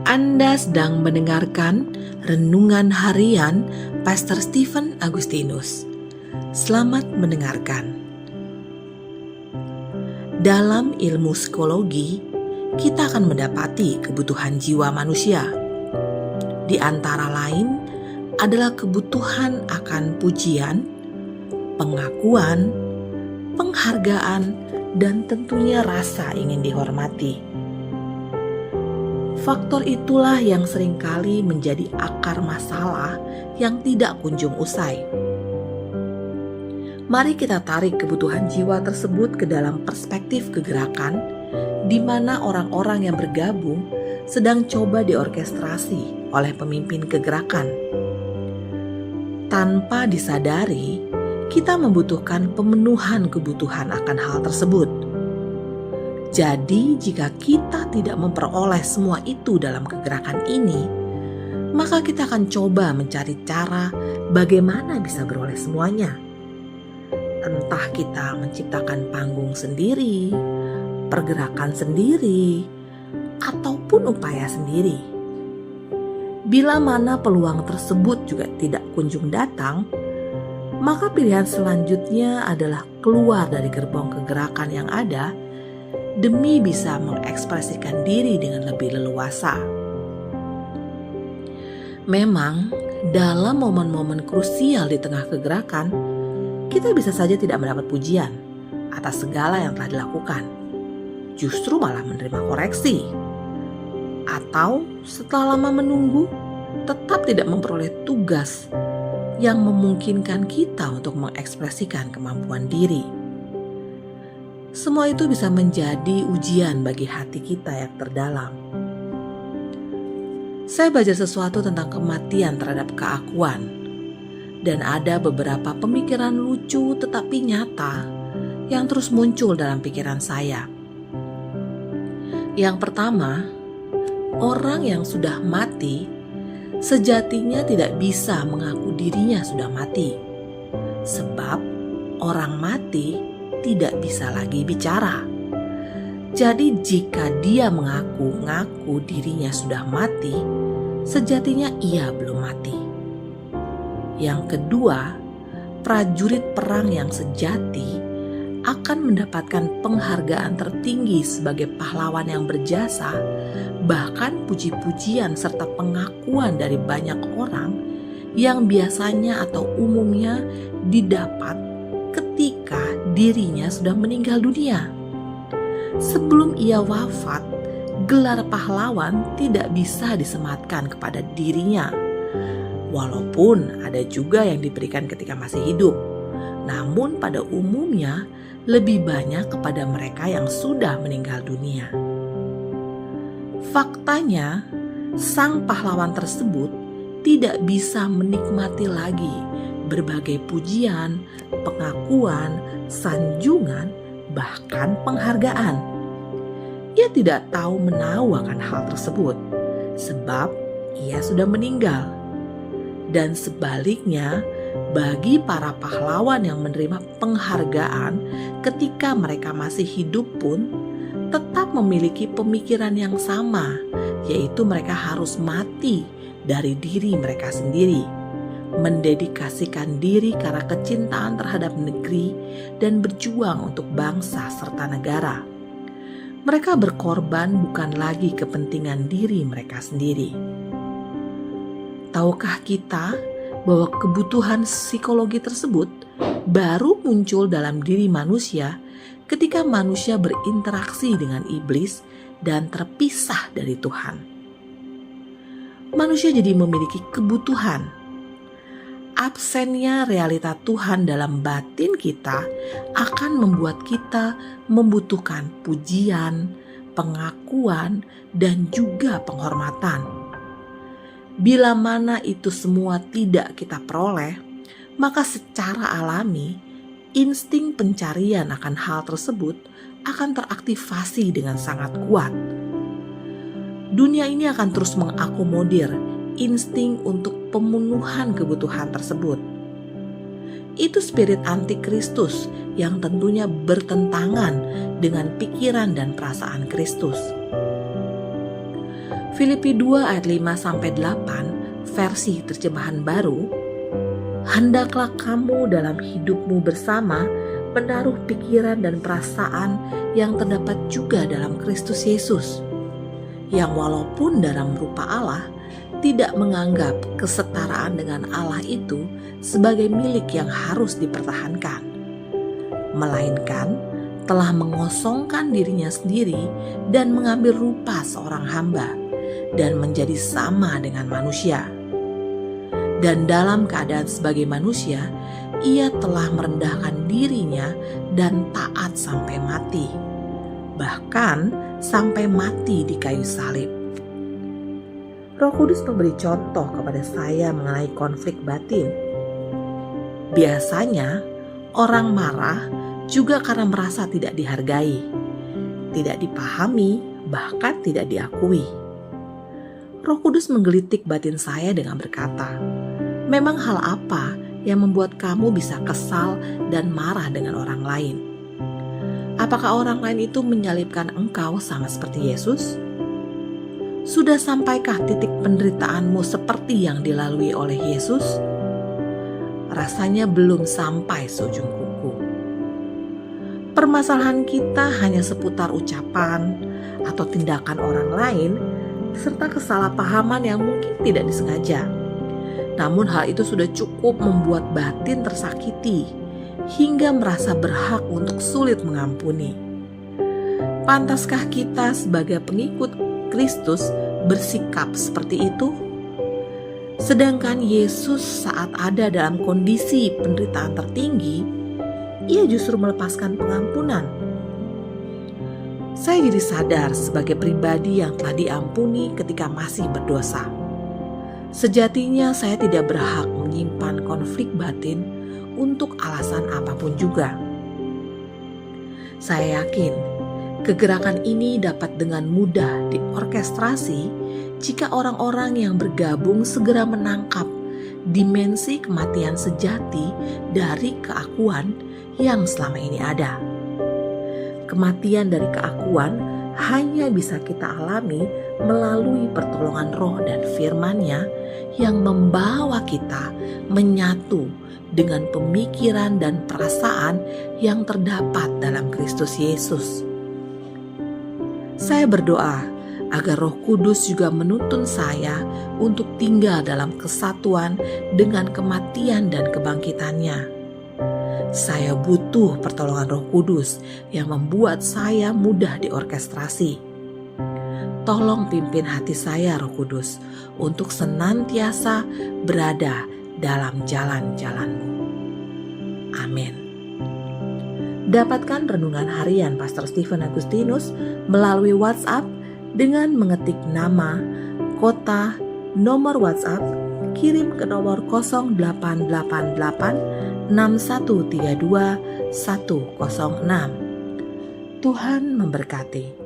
Anda sedang mendengarkan Renungan Harian Pastor Stephen Agustinus. Selamat mendengarkan. Dalam ilmu psikologi, kita akan mendapati kebutuhan jiwa manusia. Di antara lain adalah kebutuhan akan pujian, pengakuan, penghargaan, dan tentunya rasa ingin dihormati. Faktor itulah yang seringkali menjadi akar masalah yang tidak kunjung usai. Mari kita tarik kebutuhan jiwa tersebut ke dalam perspektif kegerakan, di mana orang-orang yang bergabung sedang coba diorkestrasi oleh pemimpin kegerakan. Tanpa disadari, kita membutuhkan pemenuhan kebutuhan akan hal tersebut. Jadi, jika kita tidak memperoleh semua itu dalam kegerakan ini, maka kita akan coba mencari cara bagaimana bisa beroleh semuanya. Entah kita menciptakan panggung sendiri, pergerakan sendiri, ataupun upaya sendiri. Bila mana peluang tersebut juga tidak kunjung datang, maka pilihan selanjutnya adalah keluar dari gerbong kegerakan yang ada demi bisa mengekspresikan diri dengan lebih leluasa. Memang, dalam momen-momen krusial di tengah kegerakan, kita bisa saja tidak mendapat pujian atas segala yang telah dilakukan. Justru malah menerima koreksi. Atau setelah lama menunggu, tetap tidak memperoleh tugas yang memungkinkan kita untuk mengekspresikan kemampuan diri. Semua itu bisa menjadi ujian bagi hati kita yang terdalam. Saya belajar sesuatu tentang kematian terhadap keakuan, dan ada beberapa pemikiran lucu tetapi nyata yang terus muncul dalam pikiran saya. Yang pertama, orang yang sudah mati sejatinya tidak bisa mengaku dirinya sudah mati, sebab orang mati tidak bisa lagi bicara. Jadi jika dia mengaku dirinya sudah mati, sejatinya ia belum mati. Yang kedua, prajurit perang yang sejati akan mendapatkan penghargaan tertinggi sebagai pahlawan yang berjasa, bahkan puji-pujian serta pengakuan dari banyak orang yang biasanya atau umumnya didapat ketika dirinya sudah meninggal dunia. Sebelum ia wafat, gelar pahlawan tidak bisa disematkan kepada dirinya. Walaupun ada juga yang diberikan ketika masih hidup, namun pada umumnya lebih banyak kepada mereka yang sudah meninggal dunia. Faktanya, sang pahlawan tersebut tidak bisa menikmati lagi berbagai pujian, pengakuan, sanjungan, bahkan penghargaan. Ia tidak tahu menahu akan hal tersebut, sebab ia sudah meninggal. Dan sebaliknya, bagi para pahlawan yang menerima penghargaan ketika mereka masih hidup pun, tetap memiliki pemikiran yang sama, yaitu mereka harus mati dari diri mereka sendiri, mendedikasikan diri karena kecintaan terhadap negeri dan berjuang untuk bangsa serta negara. Mereka berkorban bukan lagi kepentingan diri mereka sendiri. Tahukah kita bahwa kebutuhan psikologi tersebut baru muncul dalam diri manusia ketika manusia berinteraksi dengan iblis dan terpisah dari Tuhan? Manusia jadi memiliki kebutuhan. Absennya realita Tuhan dalam batin kita akan membuat kita membutuhkan pujian, pengakuan, dan juga penghormatan. Bila mana itu semua tidak kita peroleh, maka secara alami insting pencarian akan hal tersebut akan teraktivasi dengan sangat kuat. Dunia ini akan terus mengakomodir insting untuk pemenuhan kebutuhan tersebut. Itu spirit antikristus yang tentunya bertentangan dengan pikiran dan perasaan Kristus. Filipi 2 ayat 5-8 versi terjemahan baru, hendaklah kamu dalam hidupmu bersama menaruh pikiran dan perasaan yang terdapat juga dalam Kristus Yesus, yang walaupun dalam rupa Allah, tidak menganggap kesetaraan dengan Allah itu sebagai milik yang harus dipertahankan, melainkan telah mengosongkan dirinya sendiri dan mengambil rupa seorang hamba dan menjadi sama dengan manusia. Dan dalam keadaan sebagai manusia, ia telah merendahkan dirinya dan taat sampai mati, bahkan sampai mati di kayu salib. Roh Kudus memberi contoh kepada saya mengenai konflik batin. Biasanya orang marah juga karena merasa tidak dihargai, tidak dipahami, bahkan tidak diakui. Roh Kudus menggelitik batin saya dengan berkata, memang hal apa yang membuat kamu bisa kesal dan marah dengan orang lain? Apakah orang lain itu menyalibkan engkau sama seperti Yesus? Sudah sampaikah titik penderitaanmu seperti yang dilalui oleh Yesus? Rasanya belum sampai seujung kuku. Permasalahan kita hanya seputar ucapan atau tindakan orang lain, serta kesalahpahaman yang mungkin tidak disengaja. Namun hal itu sudah cukup membuat batin tersakiti hingga merasa berhak untuk sulit mengampuni. Pantaskah kita sebagai pengikut Kristus bersikap seperti itu? Sedangkan Yesus saat ada dalam kondisi penderitaan tertinggi, ia justru melepaskan pengampunan. Saya jadi sadar sebagai pribadi yang telah diampuni ketika masih berdosa. Sejatinya saya tidak berhak menyimpan konflik batin untuk alasan apapun juga. Saya yakin kegerakan ini dapat dengan mudah diorkestrasi jika orang-orang yang bergabung segera menangkap dimensi kematian sejati dari keakuan yang selama ini ada. Kematian dari keakuan hanya bisa kita alami melalui pertolongan Roh dan firman-Nya yang membawa kita menyatu dengan pemikiran dan perasaan yang terdapat dalam Kristus Yesus. Saya berdoa agar Roh Kudus juga menuntun saya untuk tinggal dalam kesatuan dengan kematian dan kebangkitan-Nya. Saya butuh pertolongan Roh Kudus yang membuat saya mudah diorkestrasi. Tolong pimpin hati saya, Roh Kudus, untuk senantiasa berada dalam jalan-jalan-Mu. Amin. Dapatkan renungan harian Pastor Stephen Agustinus melalui WhatsApp dengan mengetik nama, kota, nomor WhatsApp, kirim ke nomor 0888 6132 106. Tuhan memberkati.